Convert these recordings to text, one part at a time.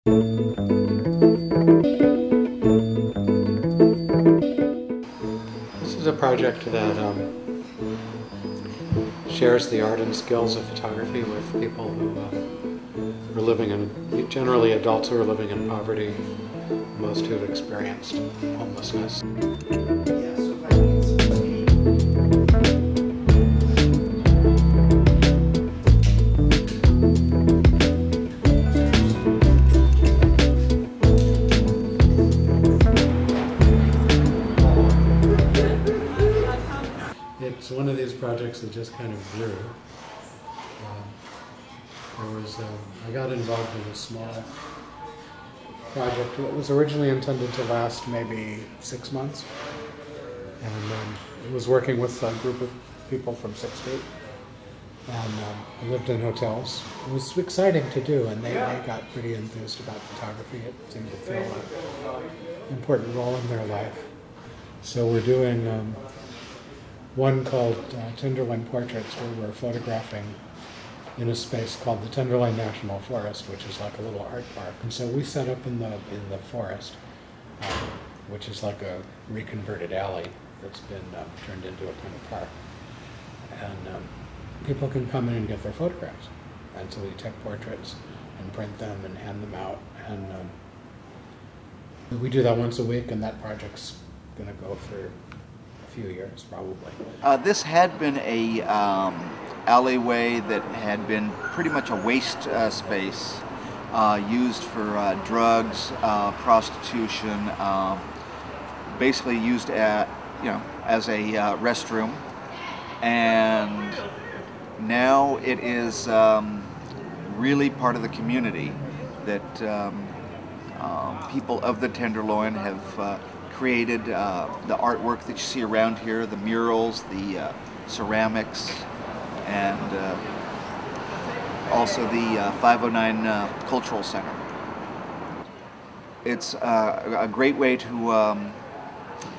This is a project that shares the art and skills of photography with people who are living in, generally adults who are living in poverty, most who've experienced homelessness. It's one of these projects that just kind of grew. I got involved in a small project that was originally intended to last maybe 6 months. And I was working with a group of people from 6th Street. And I lived in hotels. It was exciting to do, and they got pretty enthused about photography. It seemed to fill an important role in their life. So we're doing one called Tenderloin Portraits, where we're photographing in a space called the Tenderloin National Forest, which is like a little art park. And so we set up in the forest, which is like a reconverted alley that's been turned into a kind of park. And people can come in and get their photographs. And so we take portraits and print them and hand them out. And we do that once a week, and that project's going to go for a few years, probably. This had been a alleyway that had been pretty much a waste space used for drugs, prostitution, basically used as a restroom. And now it is really part of the community that people of the Tenderloin have created the artwork that you see around here, the murals, the ceramics, and also the 509 Cultural Center. It's a great way to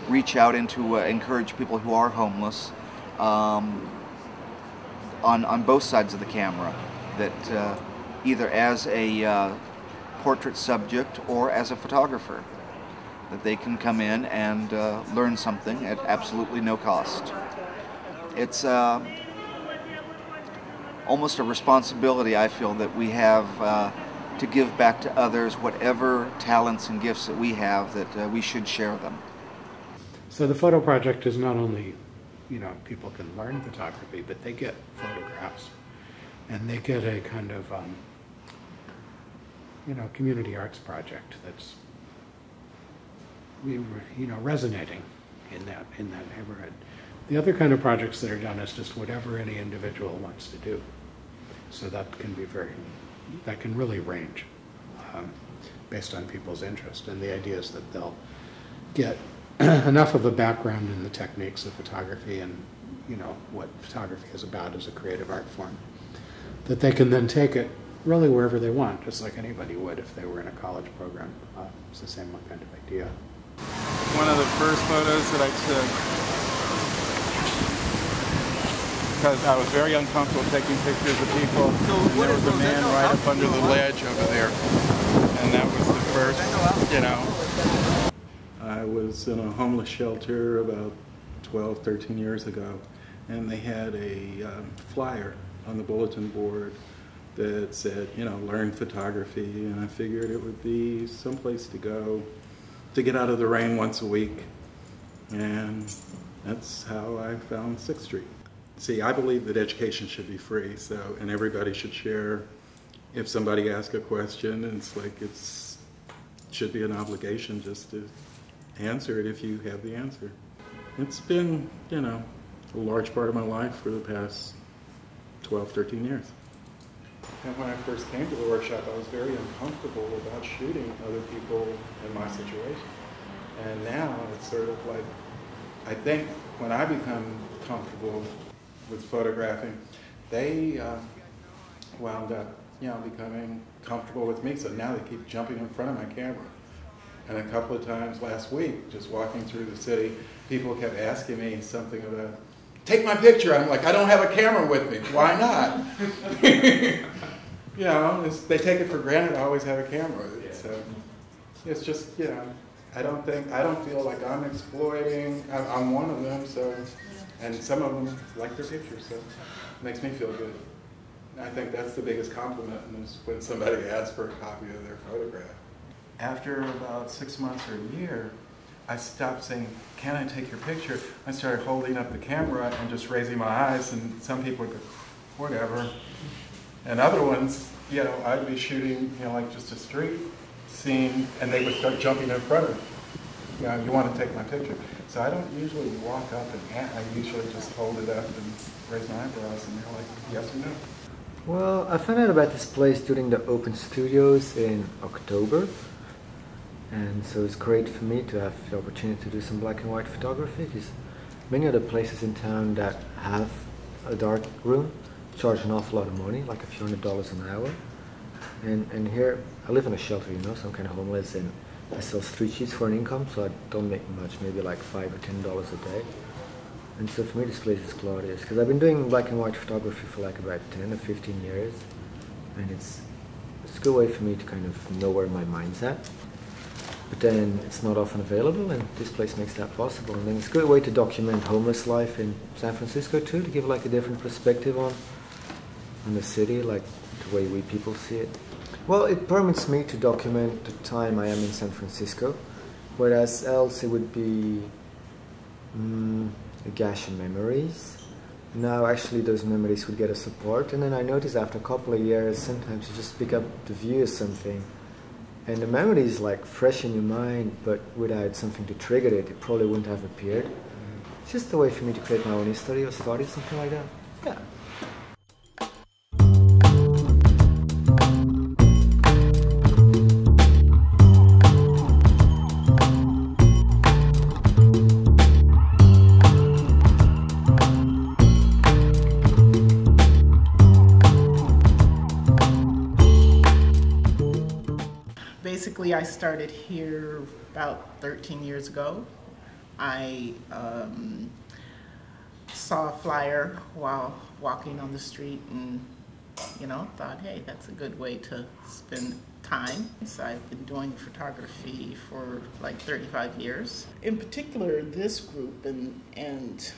reach out and to encourage people who are homeless on both sides of the camera, that either as a portrait subject or as a photographer, that they can come in and learn something at absolutely no cost. It's almost a responsibility, I feel, that we have to give back to others whatever talents and gifts that we have, that we should share them. So the photo project is not only, people can learn photography, but they get photographs. And they get a kind of, community arts project that's, resonating in that neighborhood. The other kind of projects that are done is just whatever any individual wants to do. So that can really range based on people's interest. And the idea is that they'll get enough of a background in the techniques of photography and what photography is about as a creative art form, that they can then take it really wherever they want, just like anybody would if they were in a college program. It's the same kind of idea. One of the first photos that I took, because I was very uncomfortable taking pictures of people. And there was a man right up under the ledge over there, and that was the first, I was in a homeless shelter about 12, 13 years ago, and they had a flyer on the bulletin board that said, learn photography, and I figured it would be someplace to go to get out of the rain once a week, and that's how I found 6th Street. See, I believe that education should be free, and everybody should share. If somebody asks a question, it's like it should be an obligation just to answer it if you have the answer. It's been, a large part of my life for the past 12, 13 years. And when I first came to the workshop, I was very uncomfortable about shooting other people in my situation. And now it's sort of like, I think when I become comfortable with photographing, they wound up, becoming comfortable with me. So now they keep jumping in front of my camera. And a couple of times last week, just walking through the city, people kept asking me something about, take my picture. I'm like, I don't have a camera with me. Why not? you know, they take it for granted I always have a camera. So it's just, you know, I don't feel like I'm exploiting. I'm one of them, so, and some of them like their pictures, so it makes me feel good. And I think that's the biggest compliment is when somebody asks for a copy of their photograph. After about 6 months or a year, I stopped saying, "Can I take your picture?" I started holding up the camera and just raising my eyes, and some people would go, "Whatever." And other ones, you know, I'd be shooting, you know, like just a street scene, and they would start jumping in front of me. You know, "You want to take my picture?" So I don't usually walk up and I usually just hold it up and raise my eyebrows, and they're like, "Yes or no?" Well, I found out about this place during the Open Studios in October. And so it's great for me to have the opportunity to do some black and white photography, because many other places in town that have a dark room charge an awful lot of money, like a few $100s an hour. And here, I live in a shelter, you know, so I'm kind of homeless, and I sell street sheets for an income, so I don't make much, maybe like $5 or $10 a day. And so for me, this place is glorious, because I've been doing black and white photography for like about 10 or 15 years, and it's a good way for me to kind of know where my mind's at. But then it's not often available, and this place makes that possible. And then it's a good way to document homeless life in San Francisco too, to give like a different perspective on the city, like the way we people see it. Well, it permits me to document the time I am in San Francisco, whereas else it would be a gash in memories. Now actually those memories would get a support, and then I notice after a couple of years, sometimes you just pick up the view of something, and the memory is like fresh in your mind, but without something to trigger it, it probably wouldn't have appeared. It's just a way for me to create my own history or story, something like that. Yeah. Basically, I started here about 13 years ago. I saw a flyer while walking on the street and, you know, thought, hey, that's a good way to spend time. So I've been doing photography for like 35 years. In particular, this group and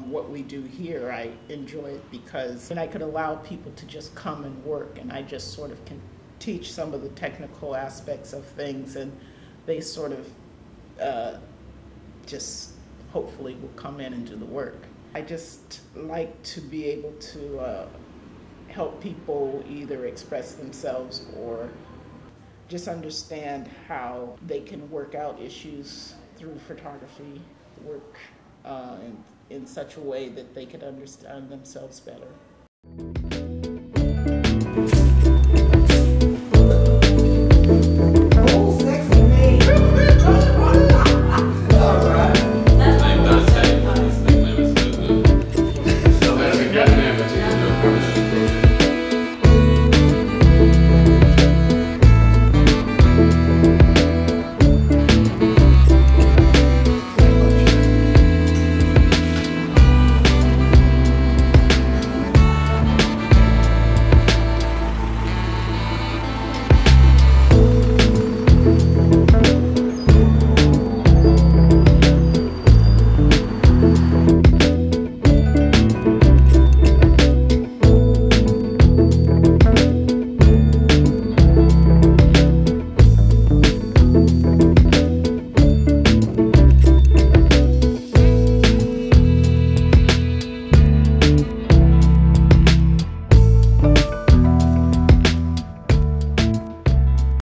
what we do here, I enjoy it because I could allow people to just come and work, and I just sort of can teach some of the technical aspects of things, and they sort of just hopefully will come in and do the work. I just like to be able to help people either express themselves or just understand how they can work out issues through photography, work in such a way that they can understand themselves better.